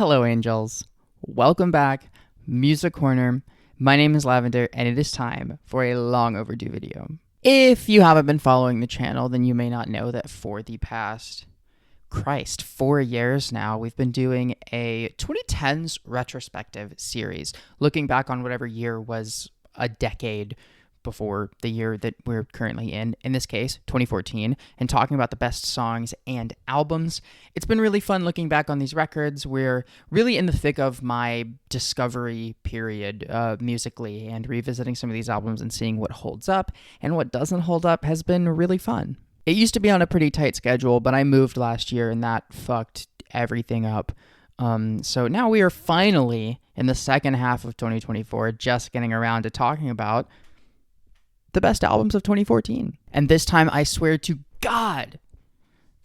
Hello, angels. Welcome back, Music Corner. My name is Lavender, and it is time for a long overdue video. If you haven't been following the channel, then you may not know that for the past, 4 years now, we've been doing a 2010s retrospective series, looking back on whatever year was a decade before the year that we're currently in this case, 2014, and talking about the best songs and albums. It's been really fun looking back on these records. We're really in the thick of my discovery period musically, and revisiting some of these albums and seeing what holds up and what doesn't hold up has been really fun. It used to be on a pretty tight schedule, but I moved last year and that fucked everything up. So now we are finally in the second half of 2024, just getting around to talking about the best albums of 2014. And this time, I swear to God,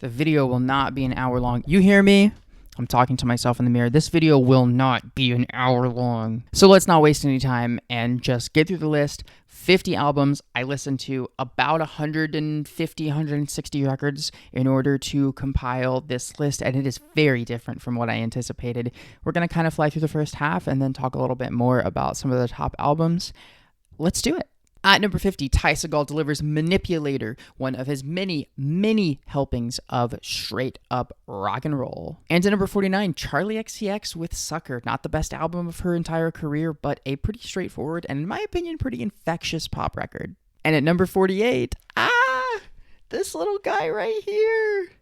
the video will not be an hour long. You hear me? I'm talking to myself in the mirror. This video will not be an hour long. So let's not waste any time and just get through the list. 50 albums. I listened to about 150, 160 records in order to compile this list, and it is very different from what I anticipated. We're going to kind of fly through the first half and then talk a little bit more about some of the top albums. Let's do it. At number 50, Ty Segall delivers Manipulator, one of his many, many helpings of straight-up rock and roll. And at number 49, Charli XCX with Sucker. Not the best album of her entire career, but a pretty straightforward and, in my opinion, pretty infectious pop record. And at number 48, this little guy right here,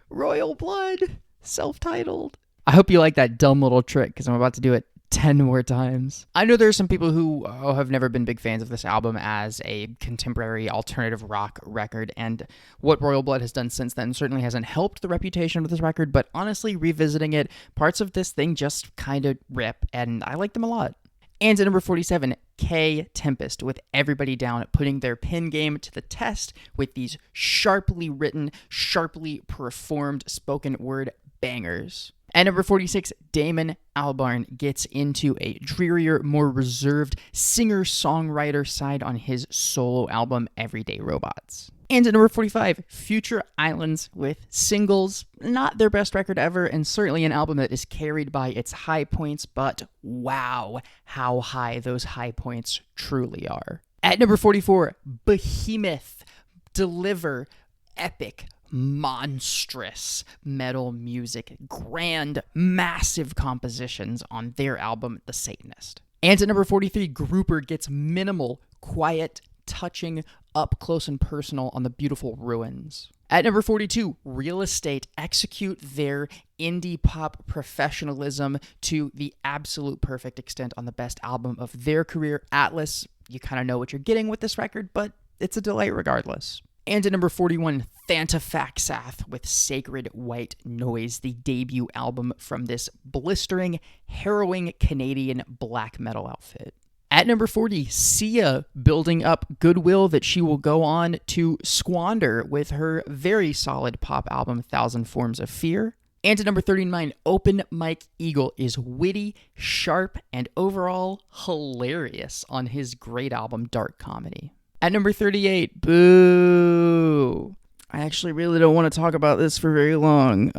Royal Blood, self-titled. I hope you like that dumb little trick, because I'm about to do it 10 more times. I know there are some people who have never been big fans of this album as a contemporary alternative rock record, and what Royal Blood has done since then certainly hasn't helped the reputation of this record, but honestly, revisiting it, parts of this thing just kind of rip, and I like them a lot. And at number 47, K Tempest with Everybody Down, putting their pen game to the test with these sharply written, sharply performed spoken word bangers. At number 46, Damon Albarn gets into a drearier, more reserved singer-songwriter side on his solo album, Everyday Robots. And at number 45, Future Islands with Singles. Not their best record ever, and certainly an album that is carried by its high points, but wow, how high those high points truly are. At number 44, Behemoth deliver epic, monstrous metal music, grand, massive compositions on their album, The Satanist. And at number 43, Grouper gets minimal, quiet, touching, up close and personal on the beautiful Ruins. At number 42, Real Estate execute their indie pop professionalism to the absolute perfect extent on the best album of their career, Atlas. You kind of know what you're getting with this record, but it's a delight regardless. And at number 41, Thantafaxath with Sacred White Noise, the debut album from this blistering, harrowing Canadian black metal outfit. At number 40, Sia building up goodwill that she will go on to squander with her very solid pop album, 1,000 Forms of Fear. And at number 39, Open Mike Eagle is witty, sharp, and overall hilarious on his great album, Dark Comedy. At number 38, boo. I actually really don't want to talk about this for very long.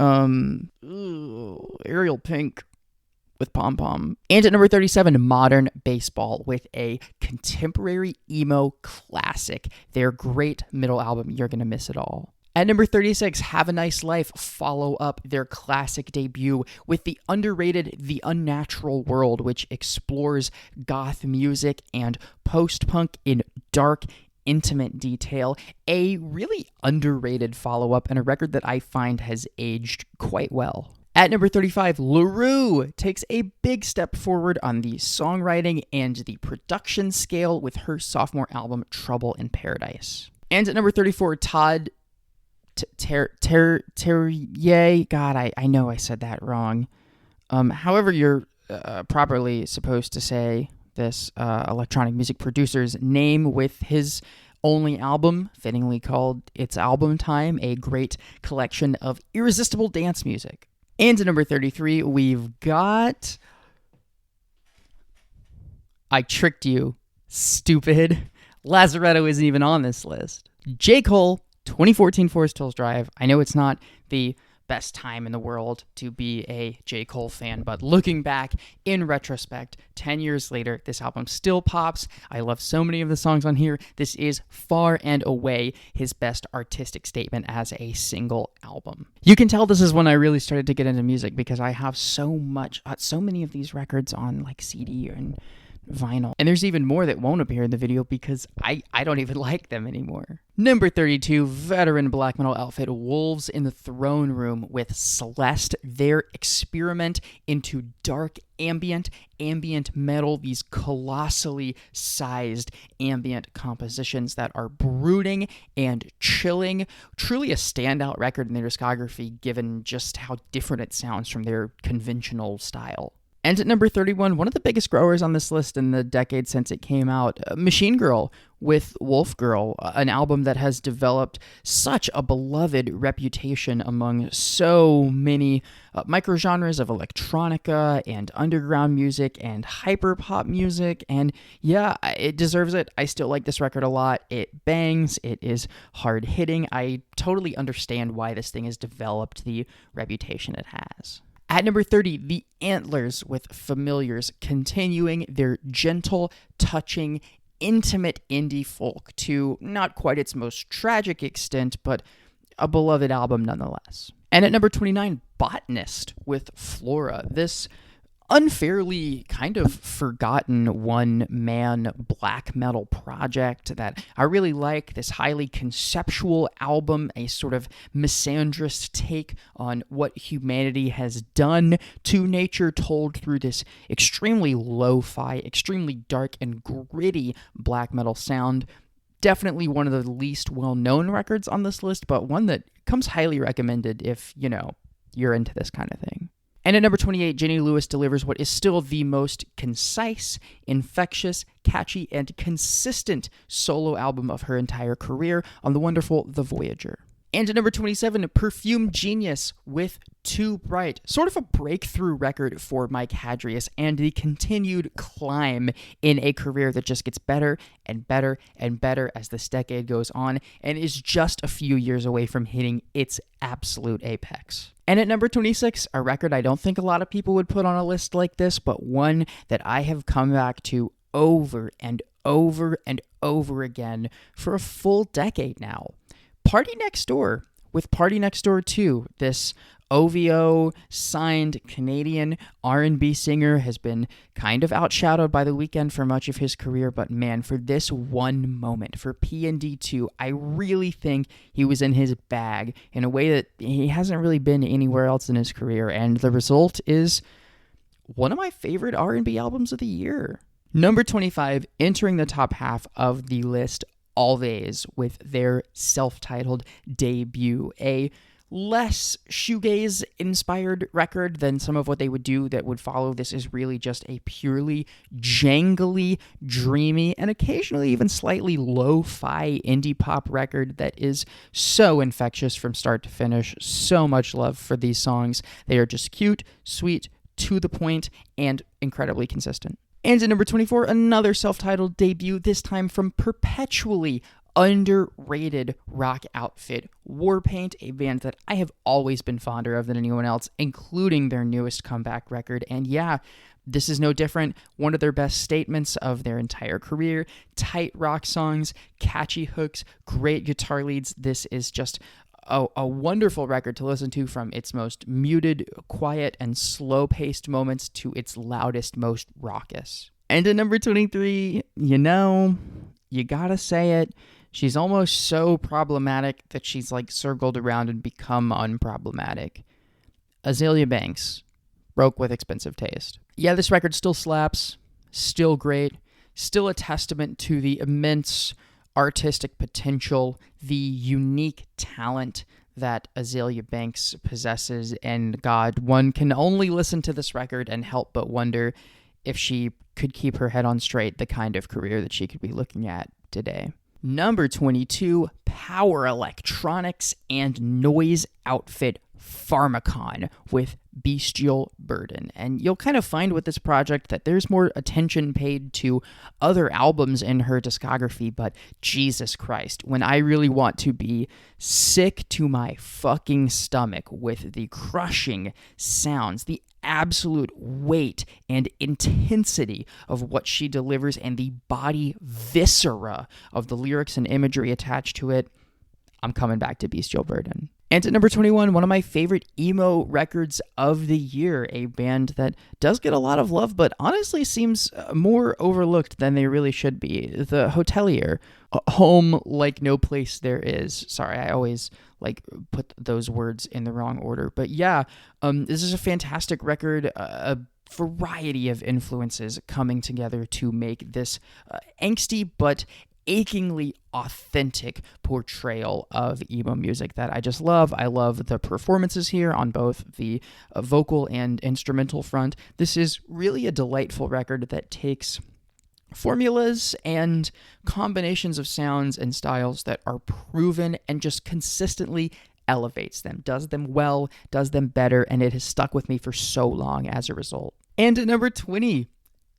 Ariel Pink with Pom Pom. And at number 37, Modern Baseball with a contemporary emo classic. Their great middle album, You're Gonna Miss It All. At number 36, Have a Nice Life follow up their classic debut with the underrated The Unnatural World, which explores goth music and post-punk in dark, intimate detail. A really underrated follow-up and a record that I find has aged quite well. At number 35, LaRue takes a big step forward on the songwriting and the production scale with her sophomore album, Trouble in Paradise. And at number 34, Todd Terje. God, I know I said that wrong. However, you're properly supposed to say this electronic music producer's name with his only album, fittingly called It's Album Time, a great collection of irresistible dance music. And at number 33, we've got... I tricked you, stupid. Lazaretto isn't even on this list. J. Cole, 2014 Forest Hills Drive. I know it's not the best time in the world to be a J. Cole fan, but looking back in retrospect, 10 years later, this album still pops. I love so many of the songs on here. This is far and away his best artistic statement as a single album. You can tell this is when I really started to get into music because I have so many of these records on like CD and vinyl. And there's even more that won't appear in the video because I don't even like them anymore. Number 32, veteran black metal outfit Wolves in the Throne Room with Celeste. Their experiment into dark ambient metal, these colossally sized ambient compositions that are brooding and chilling. Truly a standout record in their discography given just how different it sounds from their conventional style. And at number 31, one of the biggest growers on this list in the decade since it came out, Machine Girl with Wolf Girl, an album that has developed such a beloved reputation among so many microgenres of electronica and underground music and hyperpop music. And yeah, it deserves it. I still like this record a lot. It bangs. It is hard-hitting. I totally understand why this thing has developed the reputation it has. At number 30, The Antlers with Familiars, continuing their gentle, touching, intimate indie folk to not quite its most tragic extent, but a beloved album nonetheless. And at number 29, Botanist with Flora. This unfairly kind of forgotten one-man black metal project that I really like. This highly conceptual album, a sort of misandrist take on what humanity has done to nature, told through this extremely lo-fi, extremely dark and gritty black metal sound. Definitely one of the least well-known records on this list, but one that comes highly recommended if, you're into this kind of thing. And at number 28, Jenny Lewis delivers what is still the most concise, infectious, catchy, and consistent solo album of her entire career on the wonderful The Voyager. And at number 27, Perfume Genius with Too Bright. Sort of a breakthrough record for Mike Hadrius and the continued climb in a career that just gets better and better and better as this decade goes on and is just a few years away from hitting its absolute apex. And at number 26, a record I don't think a lot of people would put on a list like this, but one that I have come back to over and over and over again for a full decade now. Party Next Door with Party Next Door 2. This OVO signed Canadian R&B singer has been kind of outshadowed by The Weeknd for much of his career, but man, for this one moment, for P&D 2, I really think he was in his bag in a way that he hasn't really been anywhere else in his career, and the result is one of my favorite R&B albums of the year. Number 25, entering the top half of the list, Always with their self-titled debut, a less shoegaze-inspired record than some of what they would do that would follow. This is really just a purely jangly, dreamy, and occasionally even slightly lo-fi indie pop record that is so infectious from start to finish. So much love for these songs. They are just cute, sweet, to the point, and incredibly consistent. And at number 24, another self-titled debut, this time from perpetually underrated rock outfit Warpaint, a band that I have always been fonder of than anyone else, including their newest comeback record. And yeah, this is no different. One of their best statements of their entire career. Tight rock songs, catchy hooks, great guitar leads. This is just a wonderful record to listen to from its most muted, quiet, and slow-paced moments to its loudest, most raucous. And at number 23, you gotta say it, she's almost so problematic that she's circled around and become unproblematic. Azealia Banks, Broke with Expensive Taste. Yeah, this record still slaps, still great, still a testament to the immense artistic potential, the unique talent that Azealia Banks possesses, and God, one can only listen to this record and help but wonder if she could keep her head on straight, the kind of career that she could be looking at today. Number 22, power electronics and noise outfit Pharmakon with Bestial Burden. And you'll kind of find with this project that there's more attention paid to other albums in her discography, but Jesus Christ, when I really want to be sick to my fucking stomach with the crushing sounds, the absolute weight and intensity of what she delivers, and the body viscera of the lyrics and imagery attached to it, I'm coming back to Bestial Burden. And at number 21, one of my favorite emo records of the year, a band that does get a lot of love, but honestly seems more overlooked than they really should be. The Hotelier, Home Like No Place There Is. Sorry, I always put those words in the wrong order. But yeah, this is a fantastic record, a variety of influences coming together to make this angsty but achingly authentic portrayal of emo music that I just love. I love the performances here on both the vocal and instrumental front. This is really a delightful record that takes formulas and combinations of sounds and styles that are proven and just consistently elevates them, does them well, does them better, and it has stuck with me for so long as a result. And at number 20,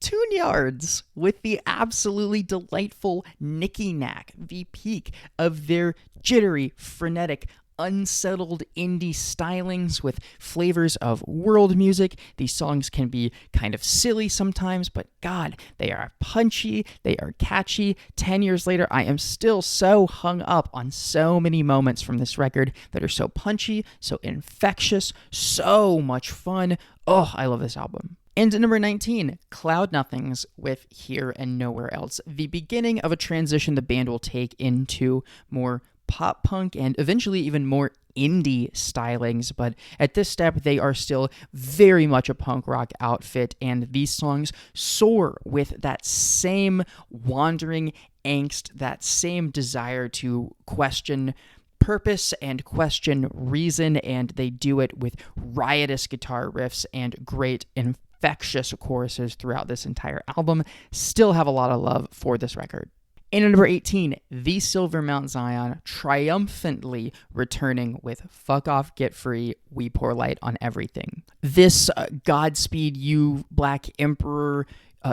Tune Yards with the absolutely delightful Nicky Knack, the peak of their jittery, frenetic, unsettled indie stylings with flavors of world music. These songs can be kind of silly sometimes, but God, they are punchy, they are catchy. 10 years later, I am still so hung up on so many moments from this record that are so punchy, so infectious, so much fun. Oh, I love this album. And at number 19, Cloud Nothings with Here and Nowhere Else, the beginning of a transition the band will take into more pop punk and eventually even more indie stylings, but at this step they are still very much a punk rock outfit, and these songs soar with that same wandering angst, that same desire to question purpose and question reason, and they do it with riotous guitar riffs and great infectious choruses throughout this entire album. Still have a lot of love for this record. And at number 18, The Silver Mount Zion triumphantly returning with Fuck Off, Get Free, We Pour Light on Everything. This Godspeed You Black Emperor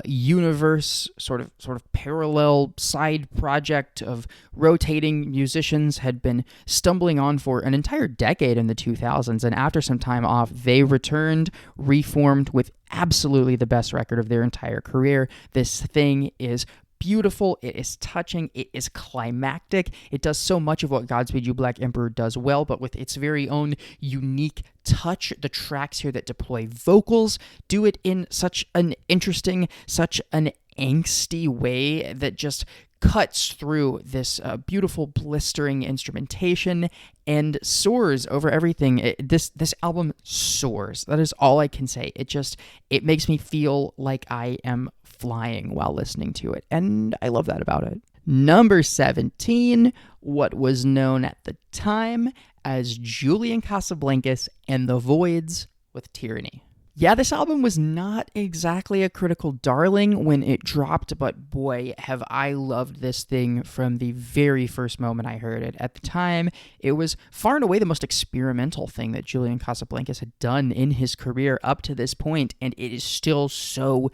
universe, sort of parallel side project of rotating musicians had been stumbling on for an entire decade in the 2000s, and after some time off, they returned, reformed with absolutely the best record of their entire career. This thing is beautiful, it is touching, it is climactic. It does so much of what Godspeed You Black Emperor does well, but with its very own unique touch. The tracks here that deploy vocals do it in such an interesting, such an angsty way that just cuts through this beautiful, blistering instrumentation and soars over everything. This album soars. That is all I can say. It makes me feel like I am flying while listening to it, and I love that about it. Number 17, what was known at the time as Julian Casablancas and the Voids with Tyranny. Yeah, this album was not exactly a critical darling when it dropped, but boy, have I loved this thing from the very first moment I heard it. At the time, it was far and away the most experimental thing that Julian Casablancas had done in his career up to this point, and it is still so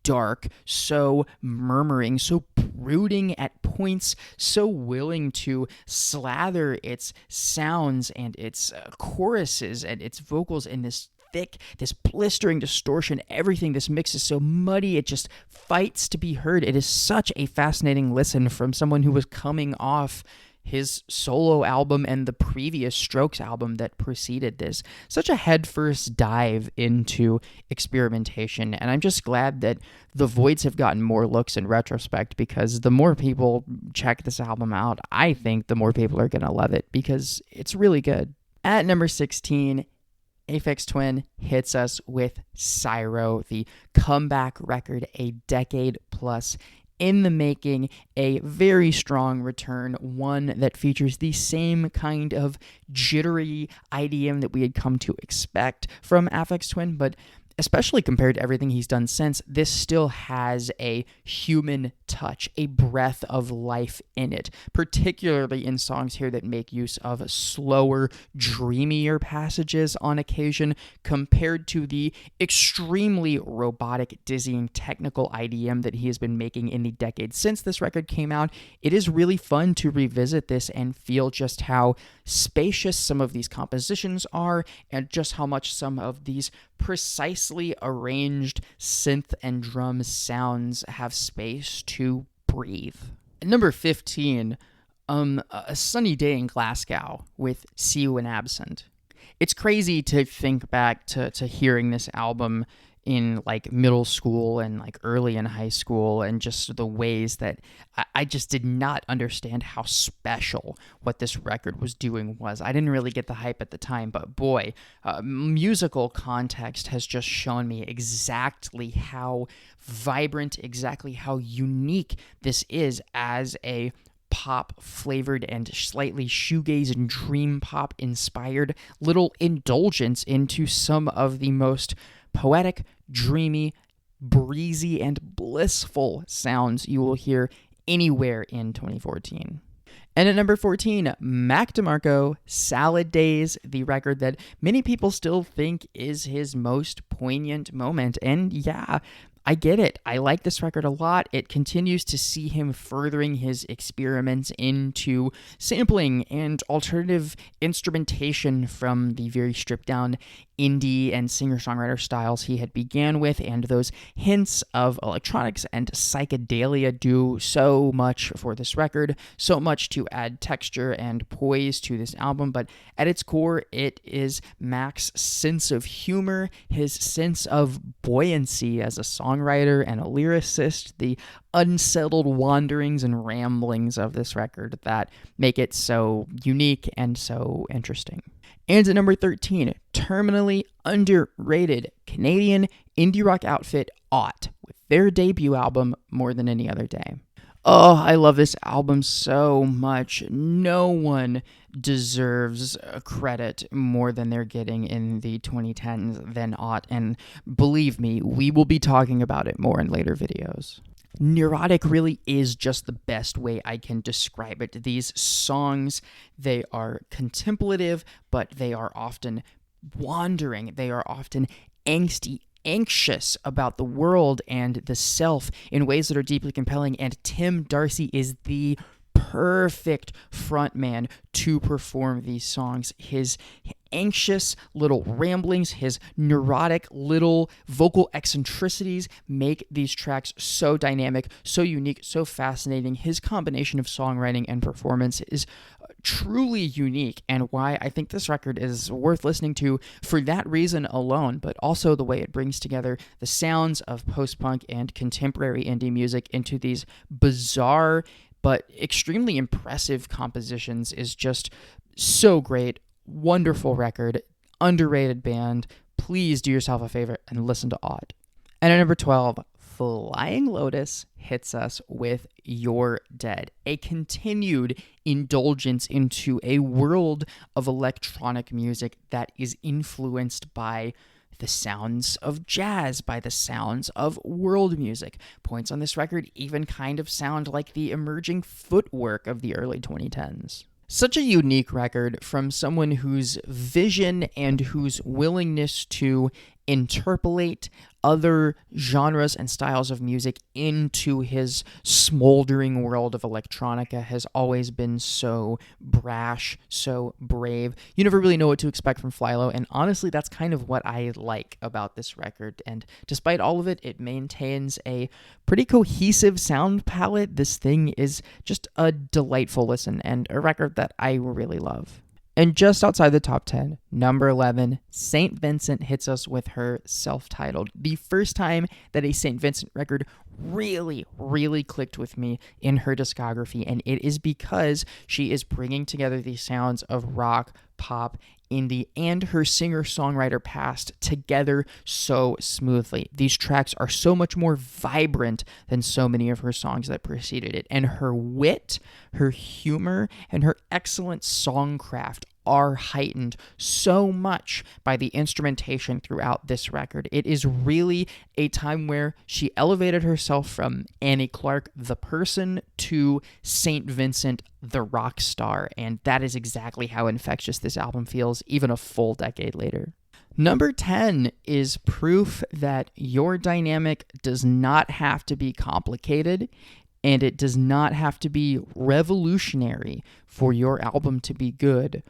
dark, so murmuring, so brooding at points, so willing to slather its sounds and its choruses and its vocals in this thick, this blistering distortion, everything. This mix is so muddy, it just fights to be heard. It is such a fascinating listen from someone who was coming off his solo album and the previous Strokes album that preceded this. Such a headfirst dive into experimentation, and I'm just glad that the Voids have gotten more looks in retrospect, because the more people check this album out, I think the more people are going to love it, because it's really good. At number 16, Aphex Twin hits us with Cyro, the comeback record, a decade plus in the making, a very strong return, one that features the same kind of jittery IDM that we had come to expect from Aphex Twin, but especially compared to everything he's done since, this still has a human touch, a breath of life in it, particularly in songs here that make use of slower, dreamier passages on occasion, compared to the extremely robotic, dizzying technical IDM that he has been making in the decades since this record came out. It is really fun to revisit this and feel just how spacious some of these compositions are, and just how much some of these precisely arranged synth and drum sounds have space to breathe. Number 15, A Sunny Day in Glasgow with See You When Absent. It's crazy to think back to hearing this album in like middle school and like early in high school, and just the ways that I just did not understand how special what this record was doing was. I didn't really get the hype at the time, but boy, musical context has just shown me exactly how vibrant, exactly how unique this is as a pop flavored and slightly shoegaze and dream pop inspired little indulgence into some of the most poetic, dreamy, breezy, and blissful sounds you will hear anywhere in 2014. And at number 14, Mac DeMarco, Salad Days, the record that many people still think is his most poignant moment. And yeah, I get it. I like this record a lot. It continues to see him furthering his experiments into sampling and alternative instrumentation from the very stripped down indie and singer-songwriter styles he had began with, and those hints of electronics and psychedelia do so much for this record, so much to add texture and poise to this album. But at its core, it is Mac's sense of humor, his sense of buoyancy as a songwriter and a lyricist, the unsettled wanderings and ramblings of this record that make it so unique and so interesting. And at number 13, terminally underrated Canadian indie rock outfit Ought, with their debut album, More Than Any Other Day. Oh, I love this album so much. No one deserves credit more than they're getting in the 2010s than Ought, and believe me, we will be talking about it more in later videos. Neurotic really is just the best way I can describe it. These songs, they are contemplative, but they are often wandering. They are often angsty, anxious about the world and the self in ways that are deeply compelling, and Tim Darcy is the perfect frontman to perform these songs. His anxious little ramblings, his neurotic little vocal eccentricities make these tracks so dynamic, so unique, so fascinating. His combination of songwriting and performance is truly unique, and why I think this record is worth listening to for that reason alone, but also the way it brings together the sounds of post-punk and contemporary indie music into these bizarre but extremely impressive compositions is just so great. Wonderful record, underrated band. Please do yourself a favor and listen to Odd. And at number 12, Flying Lotus hits us with You're Dead, a continued indulgence into a world of electronic music that is influenced by the sounds of jazz, by the sounds of world music. Points on this record even kind of sound like the emerging footwork of the early 2010s. Such a unique record from someone whose vision and whose willingness to interpolate other genres and styles of music into his smoldering world of electronica has always been so brash, so brave. You never really know what to expect from Flylo, and honestly, that's kind of what I like about this record. And despite all of it, it maintains a pretty cohesive sound palette. This thing is just a delightful listen and a record that I really love. And just outside the top 10, number 11, St. Vincent hits us with her self-titled. The first time that a St. Vincent record really clicked with me in her discography, and it is because she is bringing together the sounds of rock, pop, indie, and her singer-songwriter past together so smoothly. These tracks are so much more vibrant than so many of her songs that preceded it, and her wit, her humor, and her excellent songcraft are heightened so much by the instrumentation throughout this record. It is really a time where she elevated herself from Annie Clark, the person, to St. Vincent, the rock star, and that is exactly how infectious this album feels, even a full decade later. Number 10 is proof that your dynamic does not have to be complicated, and it does not have to be revolutionary for your album to be good.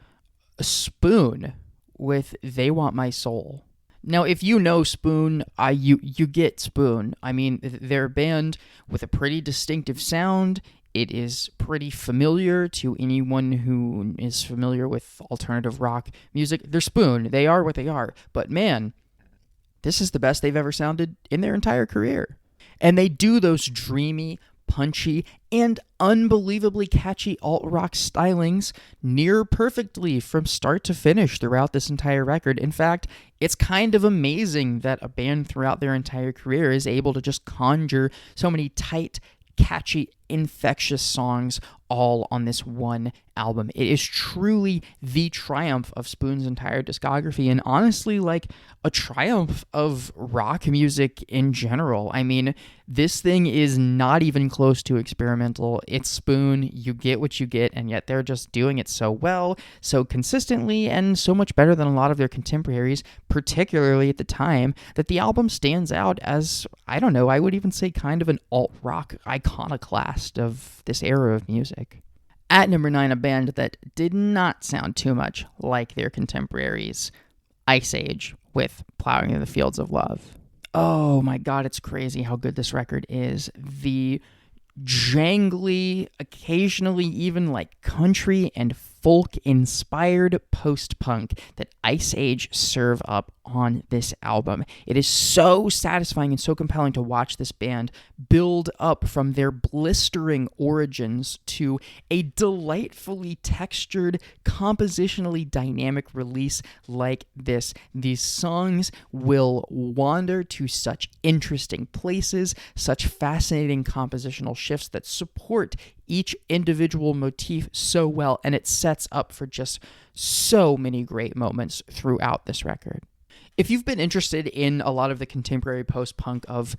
Spoon with They Want My Soul. Now, if you know Spoon, you get Spoon. I mean, they're a band with a pretty distinctive sound. It is pretty familiar to anyone who is familiar with alternative rock music. They're Spoon. They are what they are. But man, this is the best they've ever sounded in their entire career. And they do those dreamy, punchy, and unbelievably catchy alt-rock stylings near perfectly from start to finish throughout this entire record. In fact, it's kind of amazing that a band throughout their entire career is able to just conjure so many tight, catchy, infectious songs all on this one album. It is truly the triumph of Spoon's entire discography, and honestly, like a triumph of rock music in general. I mean, this thing is not even close to experimental. It's Spoon. You get what you get, and yet they're just doing it so well, so consistently, and so much better than a lot of their contemporaries, particularly at the time, that the album stands out as, I don't know, I would even say kind of an alt-rock iconoclast of this era of music. At number 9, a band that did not sound too much like their contemporaries, Ice Age with Plowing in the Fields of Love. Oh my god, it's crazy how good this record is. The jangly, occasionally even like country and folk-inspired post-punk that Ice Age serve up on this album. It is so satisfying and so compelling to watch this band build up from their blistering origins to a delightfully textured, compositionally dynamic release like this. These songs will wander to such interesting places, such fascinating compositional shifts that support each individual motif so well, and it sets up for just so many great moments throughout this record. If you've been interested in a lot of the contemporary post-punk of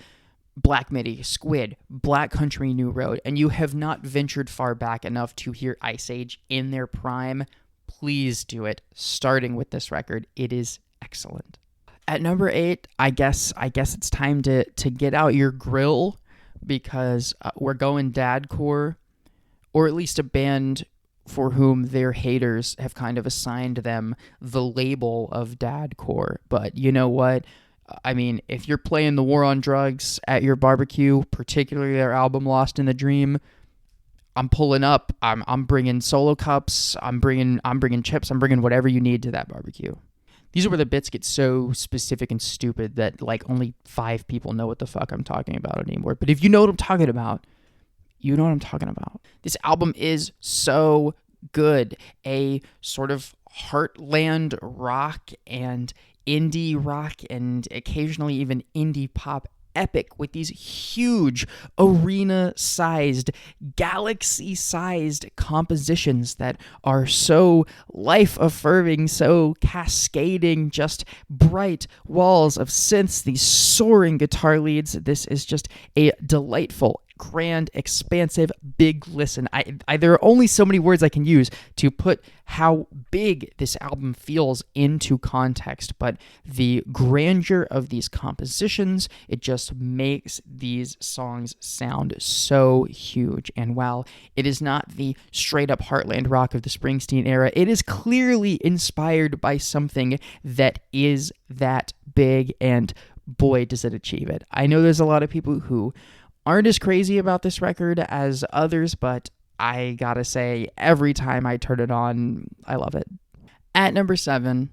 Black Midi, Squid, Black Country New Road, and you have not ventured far back enough to hear Ice Age in their prime, please do it, starting with this record. It is excellent. At number 8, I guess it's time to get out your grill, because we're going dadcore, or at least a band for whom their haters have kind of assigned them the label of dadcore. But you know what? I mean, if you're playing the War on Drugs at your barbecue, particularly their album Lost in the Dream, I'm pulling up. I'm bringing solo cups. I'm bringing chips. I'm bringing whatever you need to that barbecue. These are where the bits get so specific and stupid that like only 5 people know what the fuck I'm talking about anymore. But if you know what I'm talking about, you know what I'm talking about. This album is so good. A sort of heartland rock and indie rock and occasionally even indie pop epic with these huge arena-sized, galaxy-sized compositions that are so life-affirming, so cascading, just bright walls of synths, these soaring guitar leads. This is just a delightful, grand, expansive, big listen. There are only so many words I can use to put how big this album feels into context, but the grandeur of these compositions, it just makes these songs sound so huge. And while it is not the straight-up heartland rock of the Springsteen era, it is clearly inspired by something that is that big, and boy, does it achieve it. I know there's a lot of people who aren't as crazy about this record as others, but I gotta say, every time I turn it on, I love it. At number 7,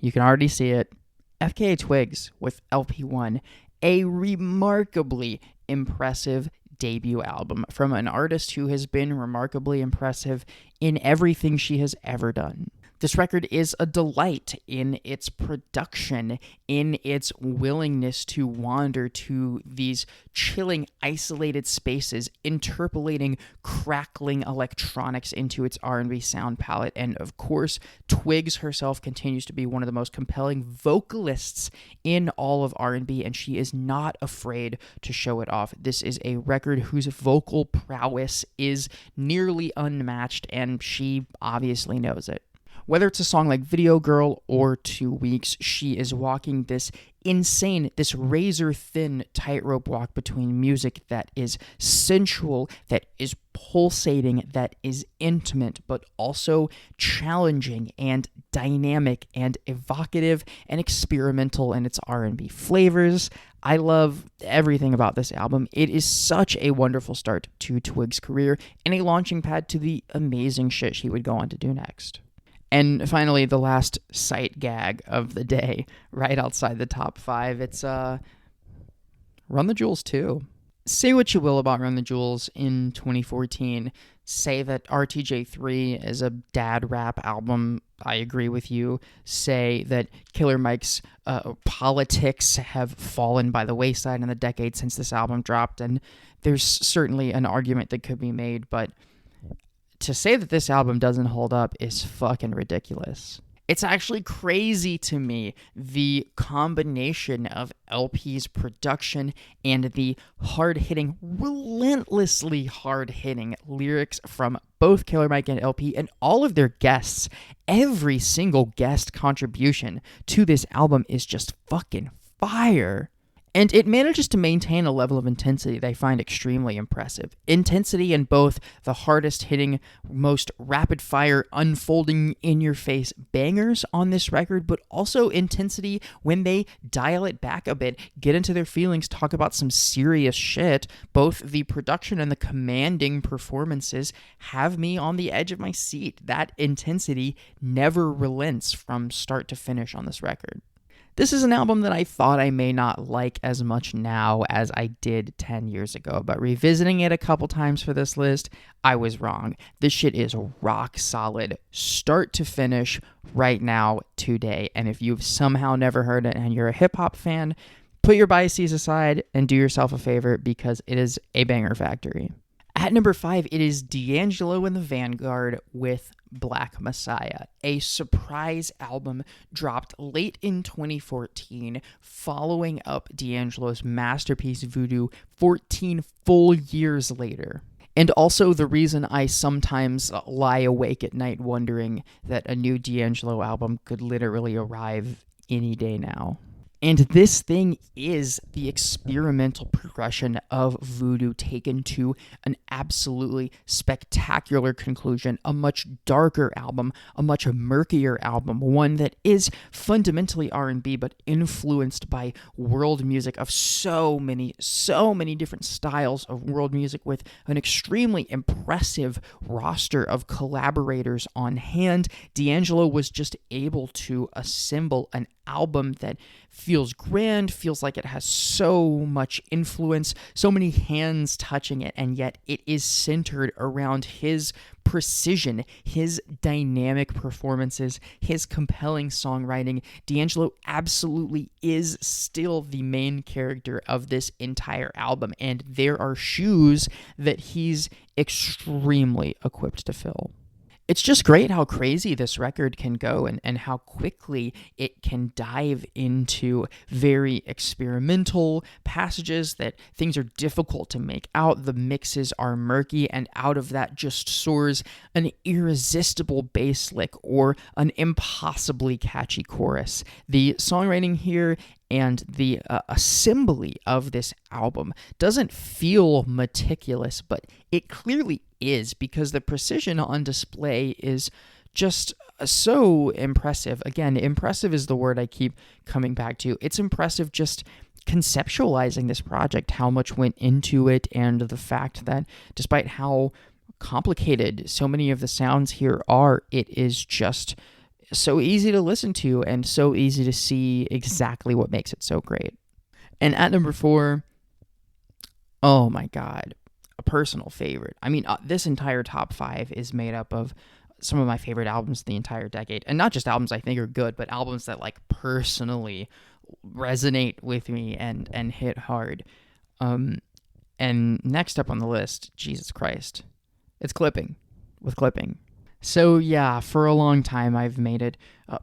you can already see it, FKA Twigs with LP1, a remarkably impressive debut album from an artist who has been remarkably impressive in everything she has ever done. This record is a delight in its production, in its willingness to wander to these chilling, isolated spaces, interpolating, crackling electronics into its R&B sound palette. And of course, Twigs herself continues to be one of the most compelling vocalists in all of R&B, and she is not afraid to show it off. This is a record whose vocal prowess is nearly unmatched, and she obviously knows it. Whether it's a song like Video Girl or 2 Weeks, she is walking this insane, this razor-thin tightrope walk between music that is sensual, that is pulsating, that is intimate, but also challenging and dynamic and evocative and experimental in its R&B flavors. I love everything about this album. It is such a wonderful start to Twig's career and a launching pad to the amazing shit she would go on to do next. And finally, the last sight gag of the day, right outside the top 5, it's Run the Jewels 2. Say what you will about Run the Jewels in 2014. Say that RTJ3 is a dad rap album. I agree with you. Say that Killer Mike's politics have fallen by the wayside in the decade since this album dropped, and there's certainly an argument that could be made, but to say that this album doesn't hold up is fucking ridiculous. It's actually crazy to me, the combination of LP's production and the hard-hitting, relentlessly hard-hitting lyrics from both Killer Mike and LP and all of their guests. Every single guest contribution to this album is just fucking fire. And it manages to maintain a level of intensity that I find extremely impressive. Intensity in both the hardest hitting, most rapid fire, unfolding in your face bangers on this record, but also intensity when they dial it back a bit, get into their feelings, talk about some serious shit. Both the production and the commanding performances have me on the edge of my seat. That intensity never relents from start to finish on this record. This is an album that I thought I may not like as much now as I did 10 years ago, but revisiting it a couple times for this list, I was wrong. This shit is rock solid, start to finish, right now, today. And if you've somehow never heard it and you're a hip-hop fan, put your biases aside and do yourself a favor because it is a banger factory. At number 5, it is D'Angelo and the Vanguard with Black Messiah, a surprise album dropped late in 2014, following up D'Angelo's masterpiece Voodoo 14 full years later. And also the reason I sometimes lie awake at night wondering that a new D'Angelo album could literally arrive any day now. And this thing is the experimental progression of Voodoo taken to an absolutely spectacular conclusion, a much darker album, a much murkier album, one that is fundamentally R&B but influenced by world music of so many different styles of world music with an extremely impressive roster of collaborators on hand. D'Angelo was just able to assemble an album that feels grand, feels like it has so much influence, so many hands touching it, and yet it is centered around his precision, his dynamic performances, his compelling songwriting. D'Angelo absolutely is still the main character of this entire album, and there are shoes that he's extremely equipped to fill. It's just great how crazy this record can go and how quickly it can dive into very experimental passages that things are difficult to make out. The mixes are murky, and out of that just soars an irresistible bass lick or an impossibly catchy chorus. The songwriting here and the assembly of this album doesn't feel meticulous, but it clearly is, because the precision on display is just so impressive. Again, impressive is the word I keep coming back to. It's impressive just conceptualizing this project, how much went into it, and the fact that despite how complicated so many of the sounds here are, it is just so easy to listen to and so easy to see exactly what makes it so great. And at number 4, oh my God, a personal favorite. I mean, this entire top 5 is made up of some of my favorite albums of the entire decade. And not just albums I think are good, but albums that like personally resonate with me and hit hard. And next up on the list, Jesus Christ, it's Clipping with Clipping. So yeah, for a long time I've made it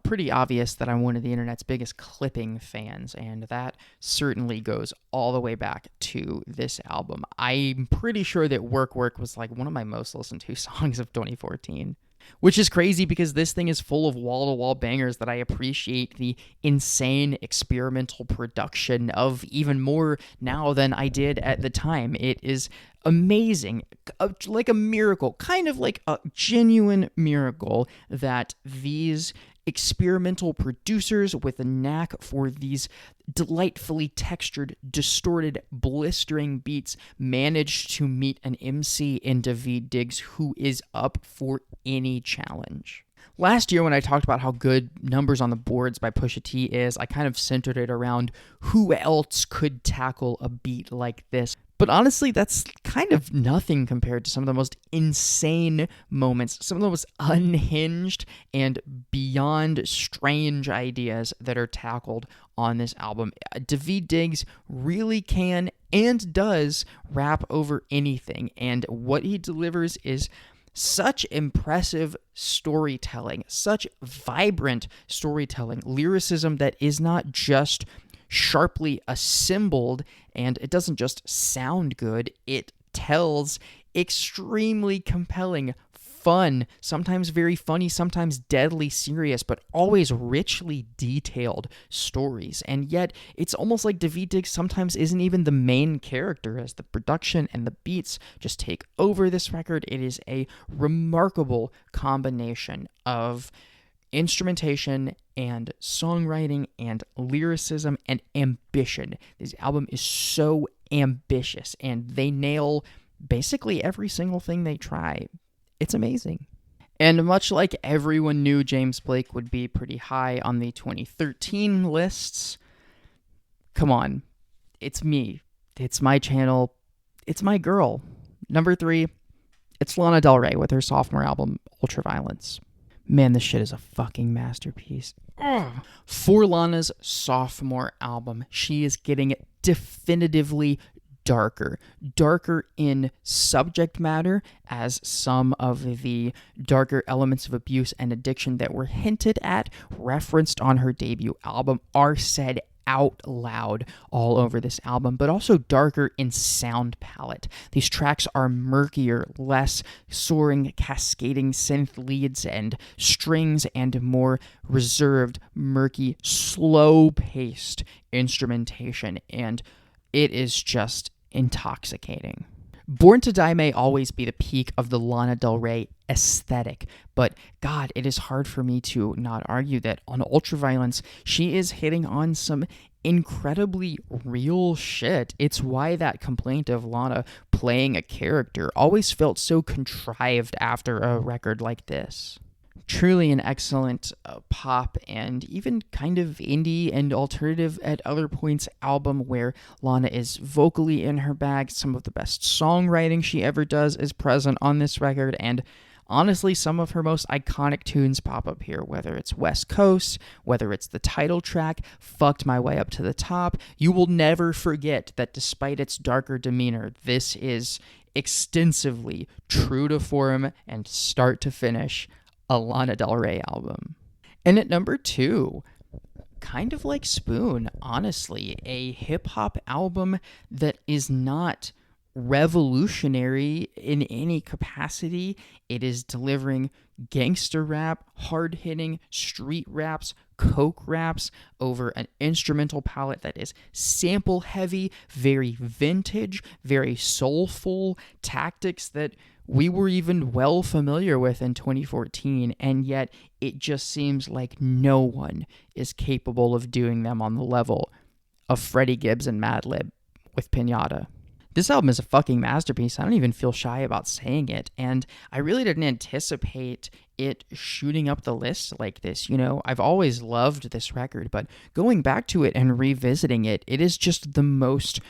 pretty obvious that I'm one of the internet's biggest Clipping fans, and that certainly goes all the way back to this album. I'm pretty sure that Work Work was like one of my most listened to songs of 2014. Which is crazy because this thing is full of wall-to-wall bangers that I appreciate the insane experimental production of even more now than I did at the time. It is amazing, like a miracle, kind of like a genuine miracle that these experimental producers with a knack for these delightfully textured, distorted, blistering beats managed to meet an MC in Daveed Diggs who is up for any challenge. Last year when I talked about how good Numbers on the Boards by Pusha T is, I kind of centered it around who else could tackle a beat like this. But honestly, that's kind of nothing compared to some of the most insane moments, some of the most unhinged and beyond strange ideas that are tackled on this album. Daveed Diggs really can and does rap over anything, and what he delivers is such impressive storytelling, such vibrant storytelling, lyricism that is not just sharply assembled, and it doesn't just sound good, it tells extremely compelling, fun, sometimes very funny, sometimes deadly serious, but always richly detailed stories. And yet, it's almost like Daveed Diggs sometimes isn't even the main character, as the production and the beats just take over this record. It is a remarkable combination of instrumentation and songwriting and lyricism and ambition. This album is so ambitious, and they nail basically every single thing they try. It's amazing. And much like everyone knew James Blake would be pretty high on the 2013 lists, come on, it's me. It's my channel. It's my girl. Number 3, it's Lana Del Rey with her sophomore album, Ultraviolence. Man, this shit is a fucking masterpiece. Ugh. For Lana's sophomore album, she is getting definitively darker in subject matter, as some of the darker elements of abuse and addiction that were hinted at, referenced on her debut album, are said out loud all over this album, but also darker in sound palette. These tracks are murkier, less soaring, cascading synth leads and strings, and more reserved, murky, slow-paced instrumentation, and it is just intoxicating. Born to Die may always be the peak of the Lana Del Rey aesthetic, but God, it is hard for me to not argue that on Ultraviolence, she is hitting on some incredibly real shit. It's why that complaint of Lana playing a character always felt so contrived after a record like this. Truly an excellent pop and even kind of indie and alternative at other points album where Lana is vocally in her bag. Some of the best songwriting she ever does is present on this record, and honestly, some of her most iconic tunes pop up here, whether it's West Coast, whether it's the title track, Fucked My Way Up to the Top. You will never forget that despite its darker demeanor, this is extensively true to form and start to finish a Lana Del Rey album. And at number 2, kind of like Spoon, honestly, a hip-hop album that is not revolutionary in any capacity. It is delivering gangster rap, hard-hitting street raps, coke raps over an instrumental palette that is sample-heavy, very vintage, very soulful, tactics that we were even well familiar with in 2014, and yet it just seems like no one is capable of doing them on the level of Freddie Gibbs and Madlib with Pinata. This album is a fucking masterpiece. I don't even feel shy about saying it, and I really didn't anticipate it shooting up the list like this. You know, I've always loved this record, but going back to it and revisiting it, it is just the most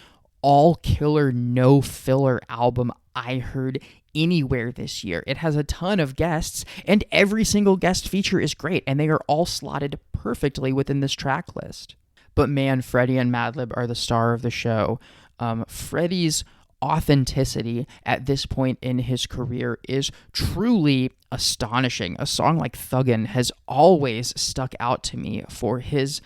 all-killer, no-filler album I heard anywhere this year. It has a ton of guests, and every single guest feature is great, and they are all slotted perfectly within this track list. But man, Freddie and Madlib are the star of the show. Freddie's authenticity at this point in his career is truly astonishing. A song like Thuggin' has always stuck out to me for his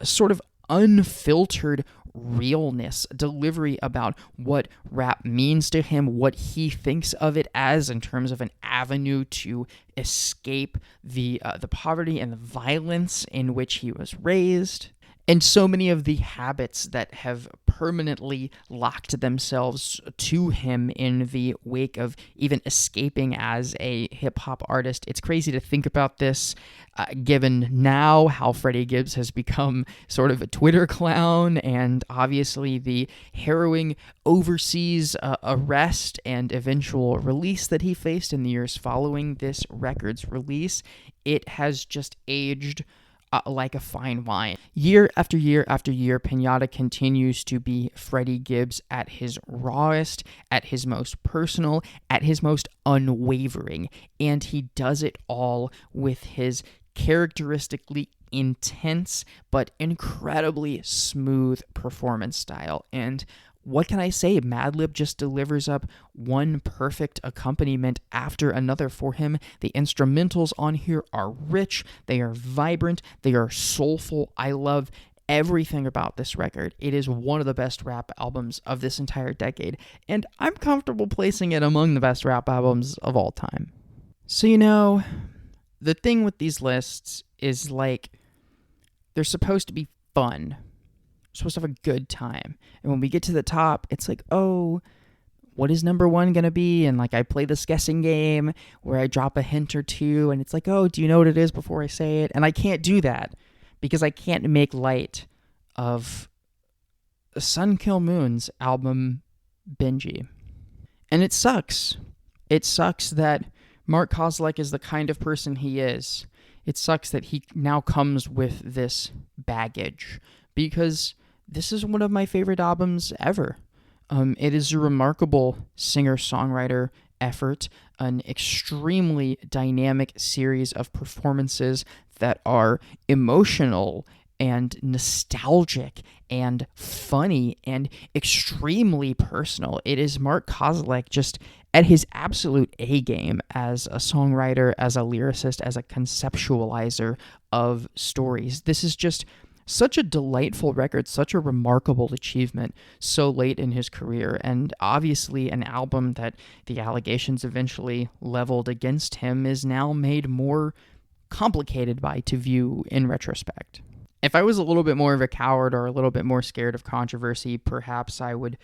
sort of unfiltered realness, delivery about what rap means to him, what he thinks of it as in terms of an avenue to escape the poverty and the violence in which he was raised. And so many of the habits that have permanently locked themselves to him in the wake of even escaping as a hip-hop artist. It's crazy to think about this, given now how Freddie Gibbs has become sort of a Twitter clown, and obviously the harrowing overseas arrest and eventual release that he faced in the years following this record's release. It has just aged like a fine wine. Year after year after year, Pinata continues to be Freddie Gibbs at his rawest, at his most personal, at his most unwavering, and he does it all with his characteristically intense but incredibly smooth performance style. And what can I say? Madlib just delivers up one perfect accompaniment after another for him. The instrumentals on here are rich, they are vibrant, they are soulful. I love everything about this record. It is one of the best rap albums of this entire decade, and I'm comfortable placing it among the best rap albums of all time. So, the thing with these lists is, like, they're supposed to be fun. Supposed to have a good time. And when we get to the top, it's like, oh, what is number one going to be? And like I play this guessing game where I drop a hint or two, and it's like, oh, do you know what it is before I say it? And I can't do that because I can't make light of Sun Kil Moon's album Benji. And it sucks. It sucks that Mark Kozelek is the kind of person he is. It sucks that he now comes with this baggage, because this is one of my favorite albums ever. It is a remarkable singer-songwriter effort, an extremely dynamic series of performances that are emotional and nostalgic and funny and extremely personal. It is Mark Kozelek just at his absolute A-game as a songwriter, as a lyricist, as a conceptualizer of stories. This is just such a delightful record, such a remarkable achievement so late in his career, and obviously an album that the allegations eventually leveled against him is now made more complicated by to view in retrospect. If I was a little bit more of a coward or a little bit more scared of controversy, perhaps I would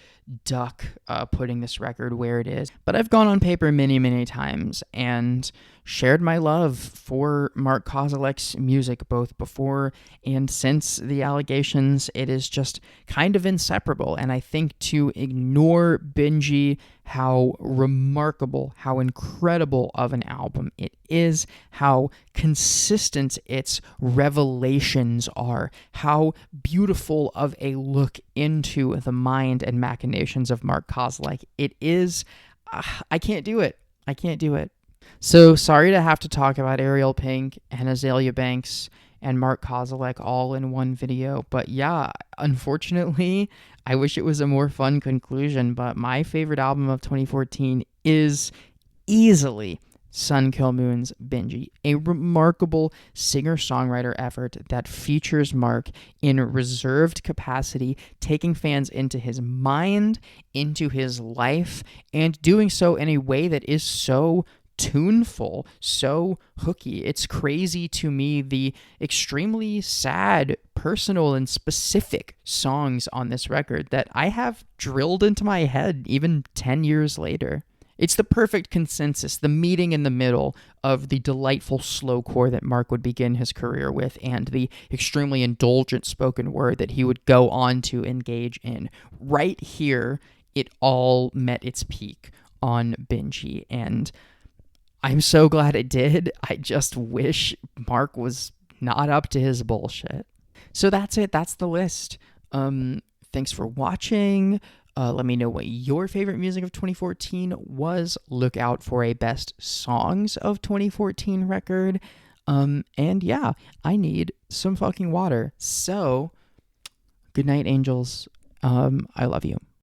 duck putting this record where it is. But I've gone on paper many, many times and shared my love for Mark Kozelek's music both before and since the allegations. It is just kind of inseparable, and I think to ignore Benji, how remarkable, how incredible of an album it is, how consistent its revelations are, how beautiful of a look into the mind and machinations of Mark Kozelek it is. I can't do it. I can't do it. So sorry to have to talk about Ariel Pink and Azalea Banks and Mark Kozelek all in one video, but yeah, unfortunately, I wish it was a more fun conclusion, but my favorite album of 2014 is easily Sun Kil Moon's Benji, a remarkable singer-songwriter effort that features Mark in reserved capacity, taking fans into his mind, into his life, and doing so in a way that is so tuneful, so hooky. It's crazy to me the extremely sad, personal, and specific songs on this record that I have drilled into my head even 10 years later. It's the perfect consensus, the meeting in the middle of the delightful slowcore that Mark would begin his career with and the extremely indulgent spoken word that he would go on to engage in. Right here, it all met its peak on Benji, and I'm so glad it did. I just wish Mark was not up to his bullshit. So that's it. That's the list. Thanks for watching. Let me know what your favorite music of 2014 was. Look out for a best songs of 2014 record. And yeah, I need some fucking water. So, good night, angels. I love you.